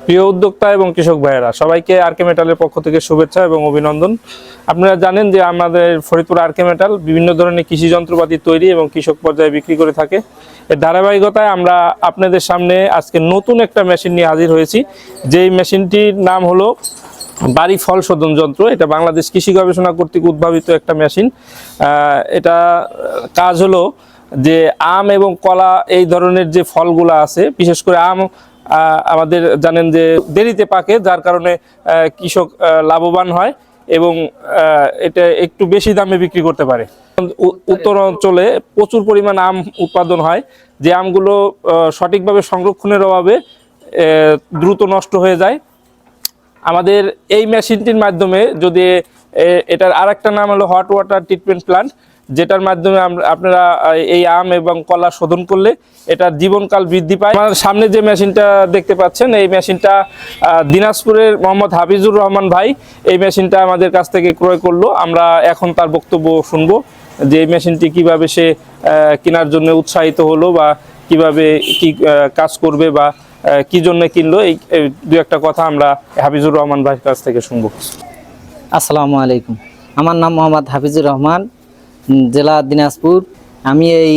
প্রিয় উদ্যোক্তা এবং কৃষক ভাইয়েরা, সবাইকে আরকে মেটালের পক্ষ থেকে শুভেচ্ছা এবং অভিনন্দন। আপনারা জানেন যে আমাদের ফরিদপুর আরকে মেটাল বিভিন্ন ধরনের কৃষি যন্ত্রপাতি তৈরি এবং কৃষক পর্যায়ে বিক্রি করে থাকে। এর ধারাবাহিকতায় আমরা আপনাদের সামনে আজকে নতুন একটা মেশিন নিয়ে হাজির হয়েছি। যেই মেশিনটির নাম হলো বাড়ি ফল শোধন যন্ত্র। এটা বাংলাদেশ কৃষি গবেষণা কর্তৃক উদ্ভাবিত একটা মেশিন। এটা কাজ হলো যে আম এবং কলা এই ধরনের যে ফলগুলো আছে, বিশেষ করে আম আমাদের জানেন যে দেরিতে পাকে, যার কারণে কৃষক লাভবান হয় এবং এটা একটু বেশি দামে বিক্রি করতে পারে। উত্তর অঞ্চলে প্রচুর পরিমাণ আম উৎপাদন হয়, যে আমগুলো সঠিকভাবে সংরক্ষণের অভাবে দ্রুত নষ্ট হয়ে যায়। আমাদের এই মেশিনটির মাধ্যমে যদি এটার আরেকটা নাম হলো হট ওয়াটার ট্রিটমেন্ট প্ল্যান্ট, যেটার মাধ্যমে আপনারা এই আম এবং কলা শোধন করলে এটার জীবনকাল বৃদ্ধি পায়। আমার সামনে যে মেশিনটা দেখতে পাচ্ছেন, এই মেশিনটা দিনাজপুরের মোহাম্মদ হাফিজুর রহমান ভাই এই মেশিনটা আমাদের কাছ থেকে ক্রয় করলো। আমরা এখন তার বক্তব্য শুনবো যে এই মেশিনটি কিভাবে সে কেনার জন্য উৎসাহিত হলো বা কিভাবে কি কাজ করবে বা কি জন্য কিনলো, এই দু একটা কথা আমরা হাফিজুর রহমান ভাইয়ের কাছ থেকে শুনবো। আসসালামু আলাইকুম, আমার নাম মোহাম্মদ হাফিজুর রহমান, জেলা দিনাজপুর। আমি এই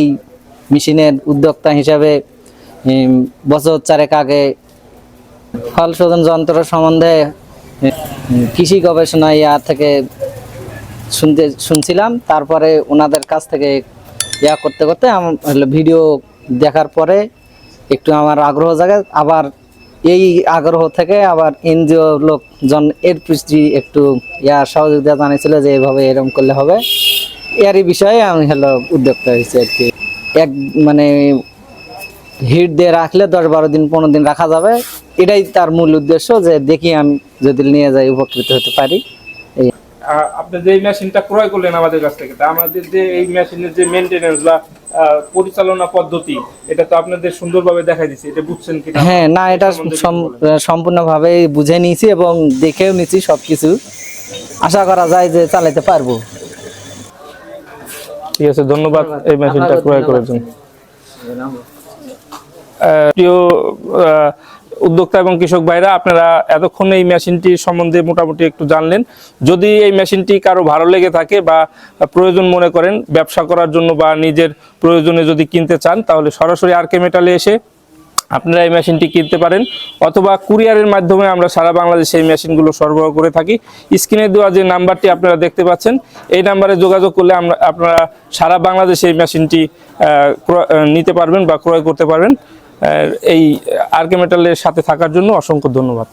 মেশিনের উদ্যোক্তা হিসাবে বছর 4 আগে ফল শোধন যন্ত্র সম্বন্ধে কৃষি গবেষণা থেকে শুনছিলাম। তারপরে ওনাদের কাছ থেকে করতে করতে ভিডিও দেখার পরে একটু আমার আগ্রহ জাগে। আবার এই আগ্রহ থেকে আবার এনজিও লোকজন এর প্রতি একটু সহযোগিতা জানিয়েছিল যে এভাবে এরকম করলে হবে। এরই বিষয়ে আমি উদ্যোক্তা হয়েছি আর কি। মানে হিট দিয়ে রাখলে 10-12 দিন 15 দিন রাখা যাবে, এটাই তার মূল উদ্দেশ্য। যে দেখি আমি যদি নিয়ে যাই উপকৃত হতে পারি। আপনি যে মেশিনটা ক্রয় করলেন আমাদের কাছ থেকে, আমাদের যে এই মেশিনের যে মেইনটেনেন্স বা পরিচালনা পদ্ধতি, এটা তো আপনাদের সুন্দরভাবে দেখাই দিয়েছি, এটা বুঝছেন কি? হ্যাঁ, না, এটা সম্পূর্ণভাবে বুঝে নিয়েছি এবং দেখেও নিয়েছি সবকিছু। আশা করা যায় যে চালাতে পারবো। ঠিক আছে, ধন্যবাদ এই মেশিনটা ক্রয় করার জন্য। প্রিয় উদ্যোক্তা এবং কৃষক ভাইরা, আপনারা এতক্ষণ এই মেশিনটি সম্বন্ধে মোটামুটি একটু জানলেন। যদি এই মেশিনটি কারো ভালো লেগে থাকে বা প্রয়োজন মনে করেন ব্যবসা করার জন্য বা নিজের প্রয়োজনে যদি কিনতে চান, তাহলে সরাসরি আরকে মেটালে এসে আপনারা এই মেশিনটি কিনতে পারেন, অথবা কুরিয়ারের মাধ্যমে আমরা সারা বাংলাদেশে এই মেশিনগুলো সরবরাহ করে থাকি। স্ক্রিনে দেওয়া যে নাম্বারটি আপনারা দেখতে পাচ্ছেন, এই নাম্বারে যোগাযোগ করলে আপনারা সারা বাংলাদেশে এই মেশিনটি নিতে পারবেন বা ক্রয় করতে পারবেন। এই আরকে মেটালের সাথে থাকার জন্য অসংখ্য ধন্যবাদ।